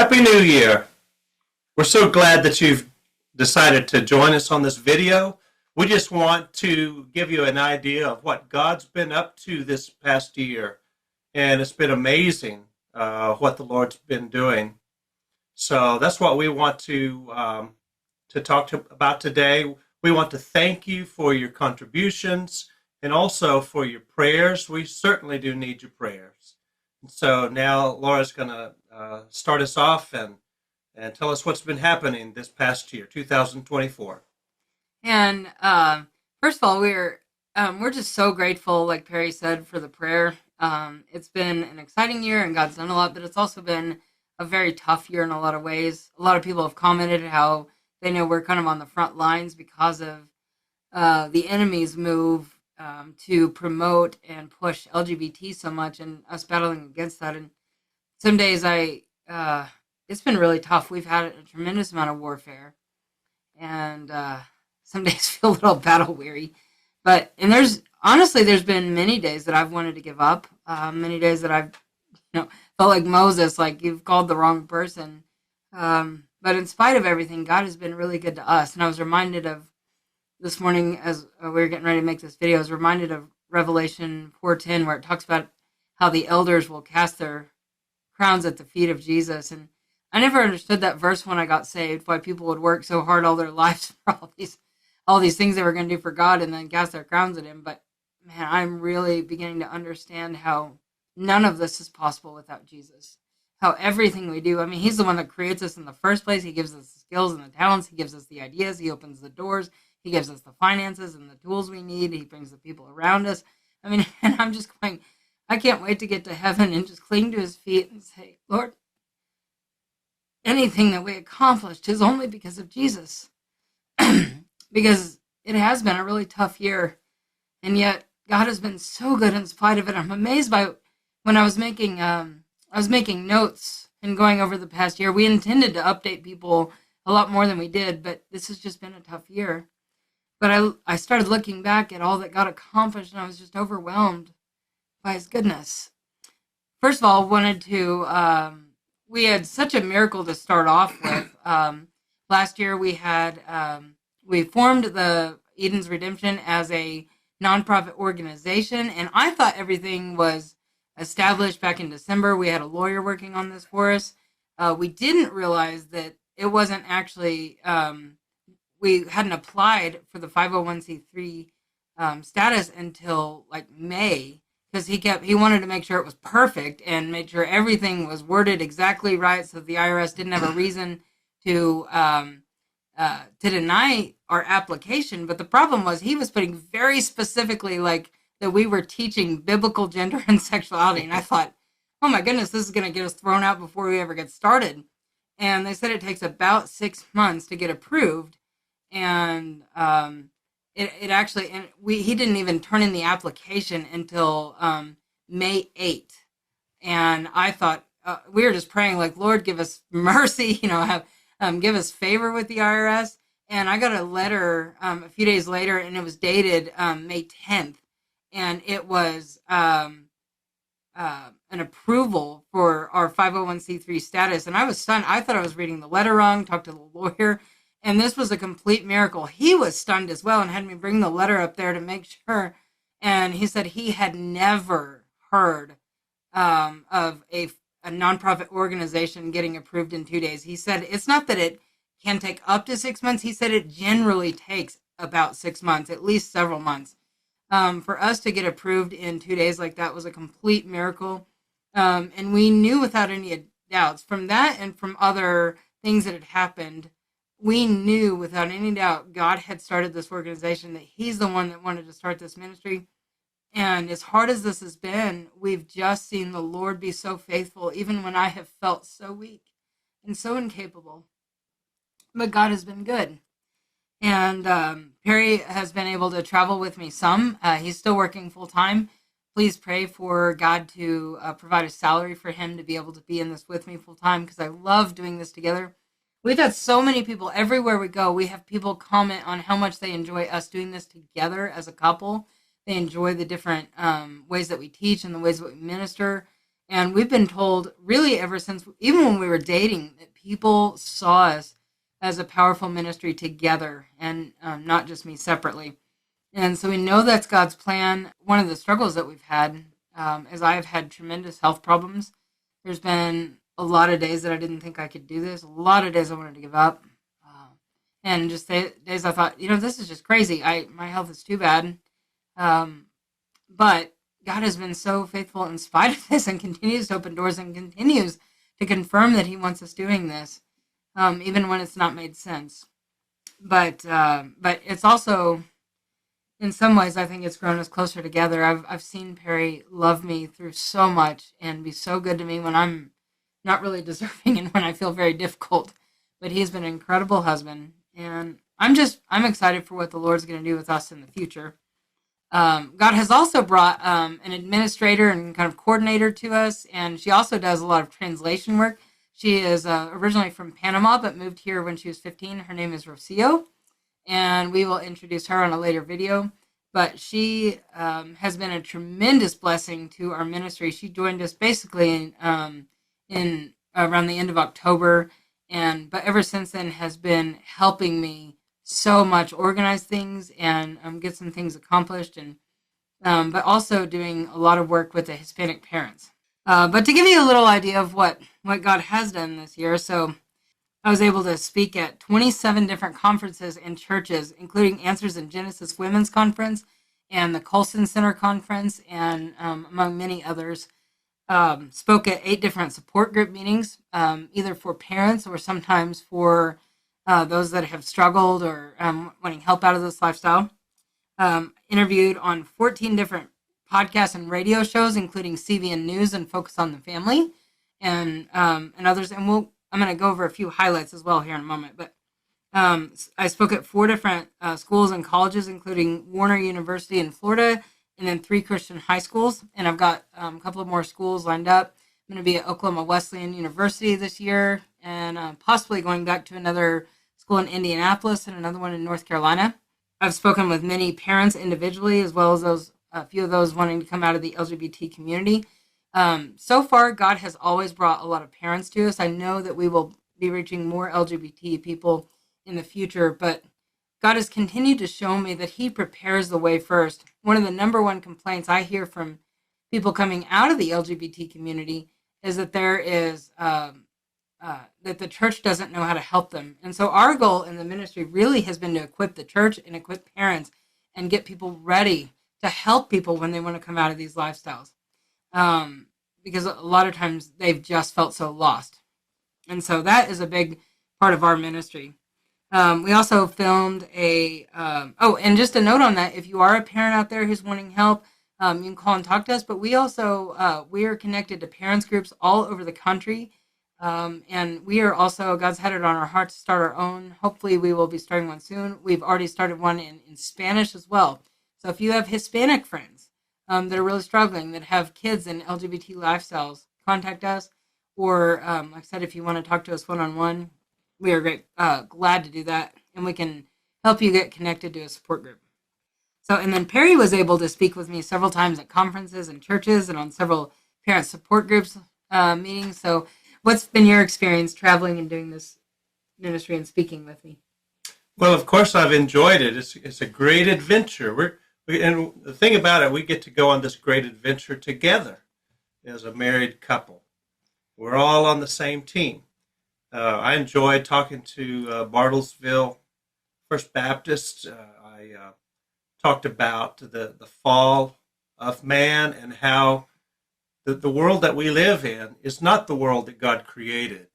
Happy New Year. We're so glad that you've decided to join us on this video. We just want to give you an idea of what God's been up to this past year. And it's been amazing what the Lord's been doing. So that's what we want to talk about today. We want to thank you for your contributions and also for your prayers. We certainly do need your prayers. So now Laura's going to start us off and tell us what's been happening this past year, 2024. And first of all, we're just so grateful, like Perry said, for the prayer. It's been an exciting year, and God's done a lot, but it's also been a very tough year in a lot of ways. A lot of people have commented how they know we're kind of on the front lines because of the enemy's move to promote and push LGBT so much, and us battling against that. And some days it's been really tough. We've had a tremendous amount of warfare, and some days feel a little battle weary. And there's been many days that I've wanted to give up. Many days that I've, felt like Moses, like you've called the wrong person. But in spite of everything, God has been really good to us. And I was reminded of this morning as we were getting ready to make this video, I was reminded of Revelation 4:10, where it talks about how the elders will cast their crowns at the feet of Jesus. And I never understood that verse when I got saved, why people would work so hard all their lives for all these things they were going to do for God and then cast their crowns at him. But man, I'm really beginning to understand how none of this is possible without Jesus. How everything we do, I mean, he's the one that creates us in the first place. He gives us the skills and the talents. He gives us the ideas. He opens the doors. He gives us the finances and the tools we need. He brings the people around us. I mean, and I'm just going, I can't wait to get to heaven and just cling to his feet and say, Lord, anything that we accomplished is only because of Jesus. Because it has been a really tough year. And yet God has been so good in spite of it. I'm amazed by when I was making notes and going over the past year. We intended to update people a lot more than we did, but this has just been a tough year. But I started looking back at all that God accomplished, and I was just overwhelmed by his goodness. First of all, we had such a miracle to start off with. Last year we formed the Eden's Redemption as a nonprofit organization, and I thought everything was established back in December. We had a lawyer working on this for us. We didn't realize that it wasn't actually, we hadn't applied for the 501c3 status until like May, because he wanted to make sure it was perfect and make sure everything was worded exactly right so the IRS didn't have a reason to deny our application. But the problem was he was putting very specifically like that we were teaching biblical gender and sexuality. And I thought, oh my goodness, this is going to get us thrown out before we ever get started. And they said it takes about 6 months to get approved. And it actually, he didn't even turn in the application until May 8th. And I thought, we were just praying like, Lord, give us mercy, give us favor with the IRS. And I got a letter a few days later, and it was dated May 10th. And it was an approval for our 501c3 status. And I was stunned. I thought I was reading the letter wrong, talked to the lawyer, and this was a complete miracle. He was stunned as well and had me bring the letter up there to make sure. And he said he had never heard of a nonprofit organization getting approved in 2 days. He said it's not that it can take up to 6 months. He said it generally takes about 6 months, at least several months. For us to get approved in 2 days like that was a complete miracle. And we knew without any doubts from that and from other things that had happened, we knew without any doubt God had started this organization, that he's the one that wanted to start this ministry. And as hard as this has been, we've just seen the Lord be so faithful, even when I have felt so weak and so incapable. But God has been good. And Perry has been able to travel with me some. He's still working full time. Please pray for God to provide a salary for him to be able to be in this with me full time, because I love doing this together. We've had so many people everywhere we go. We have people comment on how much they enjoy us doing this together as a couple. They enjoy the different ways that we teach and the ways that we minister. And we've been told really ever since, even when we were dating, that people saw us as a powerful ministry together and not just me separately. And so we know that's God's plan. One of the struggles that we've had is I've had tremendous health problems. There's been a lot of days that I didn't think I could do this, a lot of days I wanted to give up. And just days I thought, this is just crazy. My health is too bad. But God has been so faithful in spite of this and continues to open doors and continues to confirm that he wants us doing this, even when it's not made sense. But it's also, in some ways, I think it's grown us closer together. I've seen Perry love me through so much and be so good to me when I'm not really deserving and when I feel very difficult. But he's been an incredible husband, and I'm excited for what the Lord's going to do with us in the future. God has also brought an administrator and kind of coordinator to us, and she also does a lot of translation work. She is originally from Panama, but moved here when she was 15. Her name is Rocio, and we will introduce her on a later video. But she has been a tremendous blessing to our ministry. She joined us basically in around the end of October, but ever since then has been helping me so much organize things and get some things accomplished, and but also doing a lot of work with the Hispanic parents. But to give you a little idea of what God has done this year, so I was able to speak at 27 different conferences and churches, including Answers in Genesis Women's Conference and the Colson Center Conference, and among many others. Spoke at 8 different support group meetings, either for parents or sometimes for those that have struggled or wanting help out of this lifestyle. Interviewed on 14 different podcasts and radio shows, including CVN News and Focus on the Family, and others. And I'm going to go over a few highlights as well here in a moment. But I spoke at 4 different schools and colleges, including Warner University in Florida, and then 3 Christian high schools. And I've got a couple of more schools lined up. I'm going to be at Oklahoma Wesleyan University this year, and possibly going back to another school in Indianapolis and another one in North Carolina. I've spoken with many parents individually, as well as a few of those wanting to come out of the LGBT community. So far, God has always brought a lot of parents to us. I know that we will be reaching more LGBT people in the future, but God has continued to show me that he prepares the way first. One of the number one complaints I hear from people coming out of the LGBT community is that there is that the church doesn't know how to help them. And so our goal in the ministry really has been to equip the church and equip parents and get people ready to help people when they want to come out of these lifestyles. Because a lot of times they've just felt so lost. And so that is a big part of our ministry. We also filmed and just a note on that, if you are a parent out there who's wanting help, you can call and talk to us. But we also, we are connected to parents groups all over the country. And we are also, God's had it on our heart to start our own. Hopefully we will be starting one soon. We've already started one in Spanish as well. So if you have Hispanic friends that are really struggling, that have kids in LGBT lifestyles, contact us. Or, like I said, if you want to talk to us one-on-one, we are glad to do that. And we can help you get connected to a support group. So, and then Perry was able to speak with me several times at conferences and churches and on several parent support groups meetings. So what's been your experience traveling and doing this ministry and speaking with me? Well, of course, I've enjoyed it. It's a great adventure. And the thing about it, we get to go on this great adventure together as a married couple. We're all on the same team. I enjoyed talking to Bartlesville First Baptist. I talked about the fall of man and how the world that we live in is not the world that God created,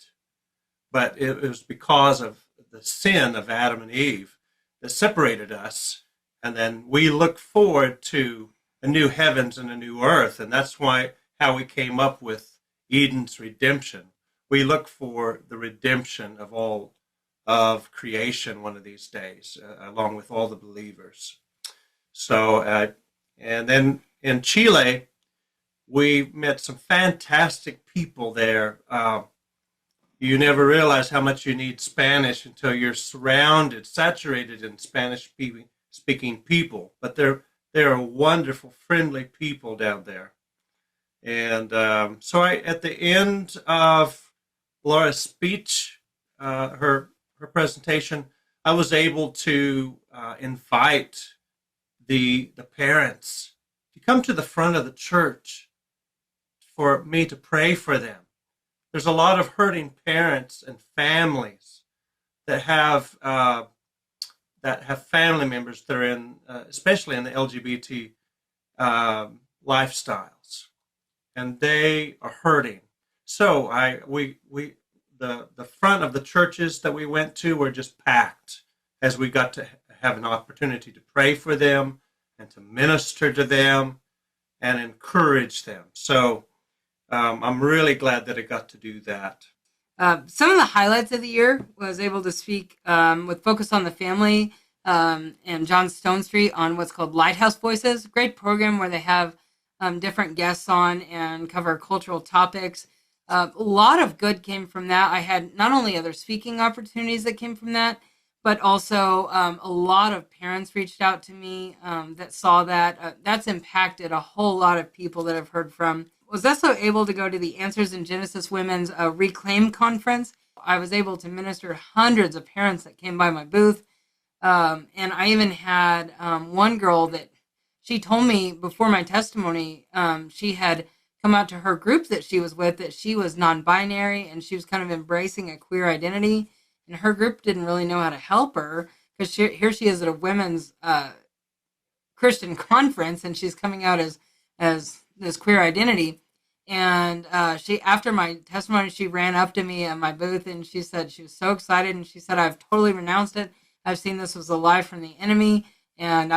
but it was because of the sin of Adam and Eve that separated us. And then we look forward to a new heavens and a new earth. And that's how we came up with Eden's redemption. We look for the redemption of all of creation one of these days, along with all the believers. So, and then in Chile, we met some fantastic people there. You never realize how much you need Spanish until you're saturated in Spanish-speaking people. But they're wonderful, friendly people down there. And so at the end of Laura's speech, her presentation, I was able to invite the parents to come to the front of the church for me to pray for them. There's a lot of hurting parents and families that have family members that are in, especially in the LGBT lifestyles, and they are hurting. So the front of the churches that we went to were just packed as we got to have an opportunity to pray for them and to minister to them and encourage them. So I'm really glad that I got to do that. Some of the highlights of the year was able to speak with Focus on the Family and John Stonestreet on what's called Lighthouse Voices. Great program where they have different guests on and cover cultural topics. A lot of good came from that. I had not only other speaking opportunities that came from that, but also a lot of parents reached out to me that saw that. That's impacted a whole lot of people that I've heard from. Was also able to go to the Answers in Genesis Women's Reclaim Conference. I was able to minister to hundreds of parents that came by my booth. And I even had one girl that she told me before my testimony, she had come out to her group that she was with that she was non-binary and she was kind of embracing a queer identity. And her group didn't really know how to help her because here she is at a women's Christian conference and she's coming out as this queer identity. And she, after my testimony, she ran up to me at my booth and she said she was so excited. And she said, I've totally renounced it. I've seen this was a lie from the enemy. And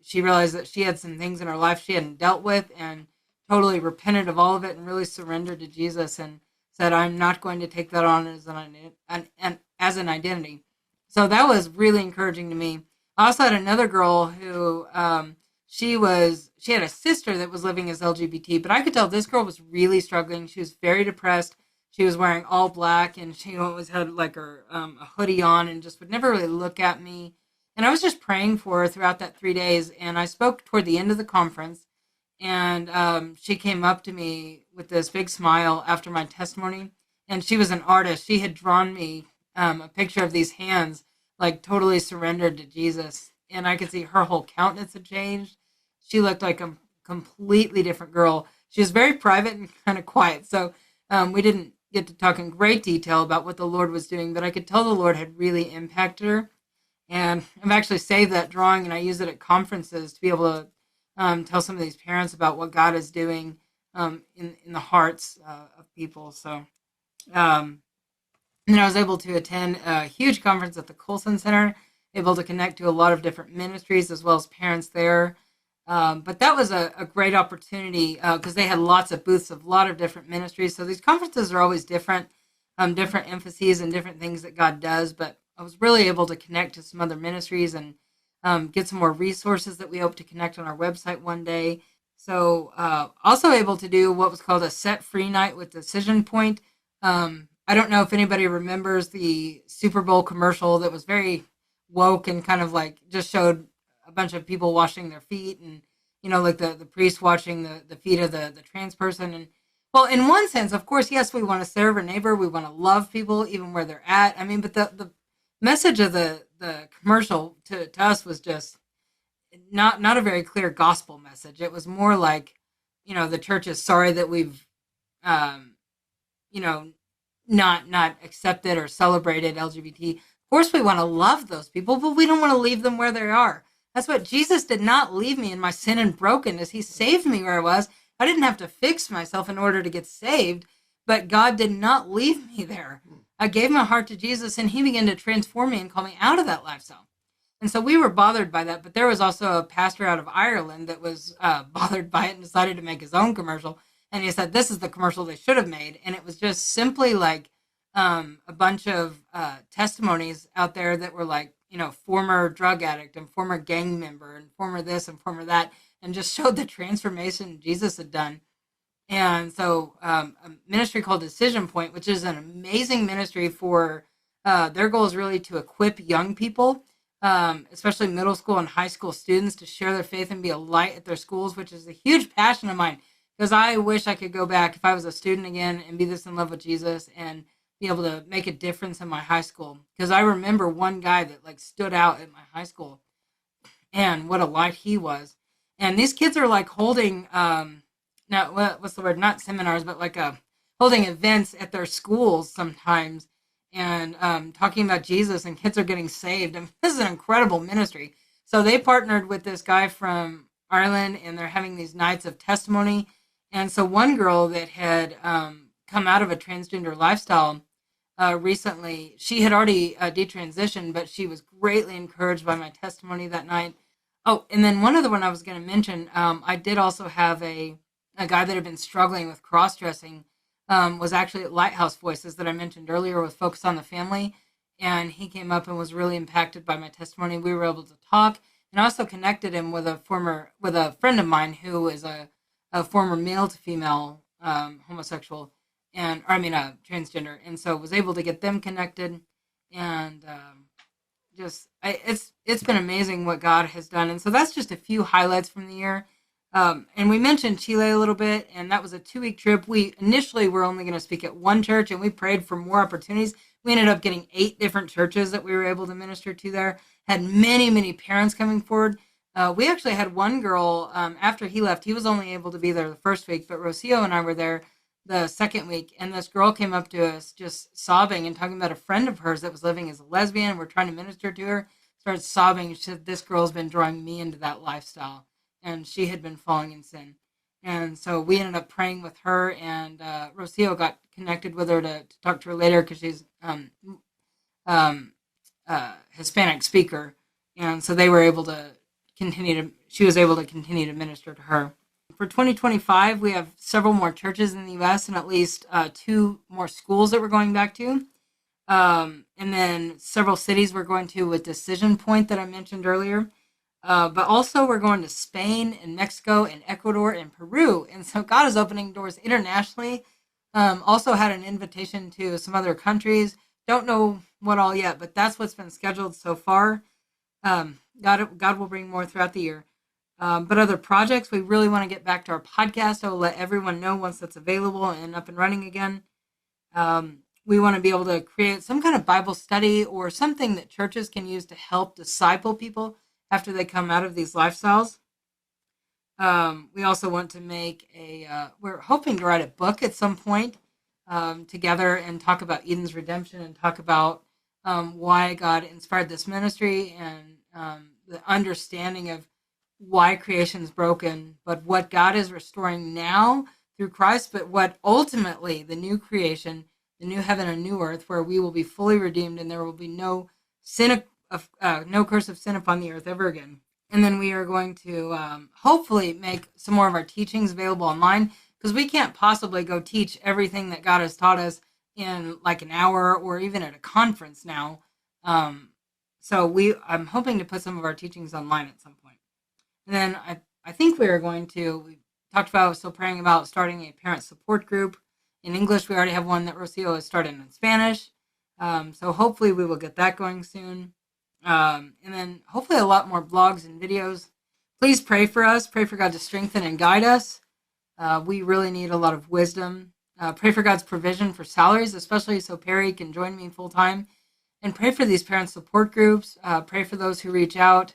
she realized that she had some things in her life she hadn't dealt with and totally repented of all of it and really surrendered to Jesus and said, I'm not going to take that on as an identity. So that was really encouraging to me. I also had another girl who, she had a sister that was living as LGBT, but I could tell this girl was really struggling. She was very depressed. She was wearing all black and she always had like her a hoodie on and just would never really look at me. And I was just praying for her throughout that 3 days. And I spoke toward the end of the conference and she came up to me with this big smile after my testimony. And she was an artist. She had drawn me a picture of these hands, like totally surrendered to Jesus. And I could see her whole countenance had changed. She looked like a completely different girl. She was very private and kind of quiet. So we didn't get to talk in great detail about what the Lord was doing, but I could tell the Lord had really impacted her. And I've actually saved that drawing and I use it at conferences to be able to tell some of these parents about what God is doing in the hearts of people. So then I was able to attend a huge conference at the Colson Center, able to connect to a lot of different ministries as well as parents there. But that was a great opportunity because they had lots of booths of a lot of different ministries. So these conferences are always different, different emphases and different things that God does. But I was really able to connect to some other ministries and get some more resources that we hope to connect on our website one day. So also able to do what was called a set free night with Decision Point. I don't know if anybody remembers the Super Bowl commercial that was very woke and kind of like just showed a bunch of people washing their feet and, like the priest washing the feet of the trans person. And well, in one sense, of course, yes, we want to serve our neighbor. We want to love people even where they're at. I mean, but the message of the commercial to us was just not a very clear gospel message. It was more like, the church is sorry that we've, not accepted or celebrated LGBT. Of course, we want to love those people, but we don't want to leave them where they are. That's what Jesus did not leave me in my sin and brokenness. He saved me where I was. I didn't have to fix myself in order to get saved, but God did not leave me there. I gave my heart to Jesus and he began to transform me and call me out of that lifestyle. And so we were bothered by that, but there was also a pastor out of Ireland that was bothered by it and decided to make his own commercial. And he said, this is the commercial they should have made. And it was just simply like a bunch of testimonies out there that were like, former drug addict and former gang member and former this and former that, and just showed the transformation Jesus had done. And so a ministry called Decision Point, which is an amazing ministry for, their goal is really to equip young people, especially middle school and high school students, to share their faith and be a light at their schools, which is a huge passion of mine. because I wish I could go back if I was a student again and be this in love with Jesus and be able to make a difference in my high school. Because I remember one guy that like stood out at my high school, and what a light he was. And these kids are like holding now what's the word? Not seminars, but like holding events at their schools sometimes, and talking about Jesus, and kids are getting saved. And this is an incredible ministry. So they partnered with this guy from Ireland, and they're having these nights of testimony. And so one girl that had come out of a transgender lifestyle recently, she had already detransitioned, but she was greatly encouraged by my testimony that night. Oh, and then one other one I was going to mention, I did also have a guy that had been struggling with cross-dressing, was actually at Lighthouse Voices that I mentioned earlier with Focus on the Family. And he came up and was really impacted by my testimony. We were able to talk, and I also connected him with a friend of mine who is a former male to female homosexual, transgender. And so was able to get them connected, and it's been amazing what God has done. And so that's just a few highlights from the year. And we mentioned Chile a little bit, and that was a 2-week trip. We initially were only going to speak at one church, and we prayed for more opportunities. We ended up getting 8 different churches that we were able to minister to there. Had many, many parents coming forward. We actually had one girl, after he left, he was only able to be there the first week, but Rocio and I were there the second week, and this girl came up to us just sobbing and talking about a friend of hers that was living as a lesbian, and we're trying to minister to her, started sobbing. She said, this girl's been drawing me into that lifestyle, and she had been falling in sin. And so we ended up praying with her, and Rocio got connected with her to talk to her later because she's Hispanic speaker. And so they were able to she was able to continue to minister to her. For 2025, we have several more churches in the U.S. and at least 2 more schools that we're going back to. And then several cities we're going to with Decision Point that I mentioned earlier. But also we're going to Spain and Mexico and Ecuador and Peru. And so God is opening doors internationally. Also had an invitation to some other countries. Don't know what all yet, but that's what's been scheduled so far. God will bring more throughout the year. But other projects, we really want to get back to our podcast. I will let everyone know once that's available and up and running again. We want to be able to create some kind of Bible study or something that churches can use to help disciple people after they come out of these lifestyles. We also want to make we're hoping to write a book at some point together and talk about Eden's redemption and talk about why God inspired this ministry and the understanding of why creation is broken, but what God is restoring now through Christ, but what ultimately the new creation, the new heaven and new earth, where we will be fully redeemed and there will be no sin no curse of sin upon the earth ever again. And then we are going to hopefully make some more of our teachings available online, because we can't possibly go teach everything that God has taught us in like an hour or even at a conference now. So I'm hoping to put some of our teachings online at some point. And then I think we talked about, still praying about starting a parent support group. In English, we already have one that Rocio has started in Spanish. So hopefully we will get that going soon. And then hopefully a lot more blogs and videos. Please pray for us. Pray for God to strengthen and guide us. We really need a lot of wisdom. Pray for God's provision for salaries, especially so Perry can join me full time. And pray for these parent support groups. Pray for those who reach out.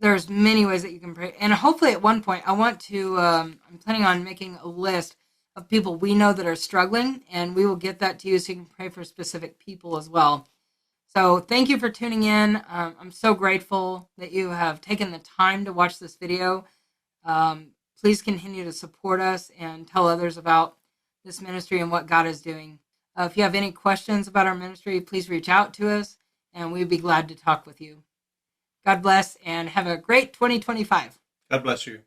There's many ways that you can pray. And hopefully at one point, I'm planning on making a list of people we know that are struggling, and we will get that to you so you can pray for specific people as well. So thank you for tuning in. I'm so grateful that you have taken the time to watch this video. Please continue to support us and tell others about this ministry and what God is doing. If you have any questions about our ministry, please reach out to us, and we'd be glad to talk with you. God bless, and have a great 2025. God bless you.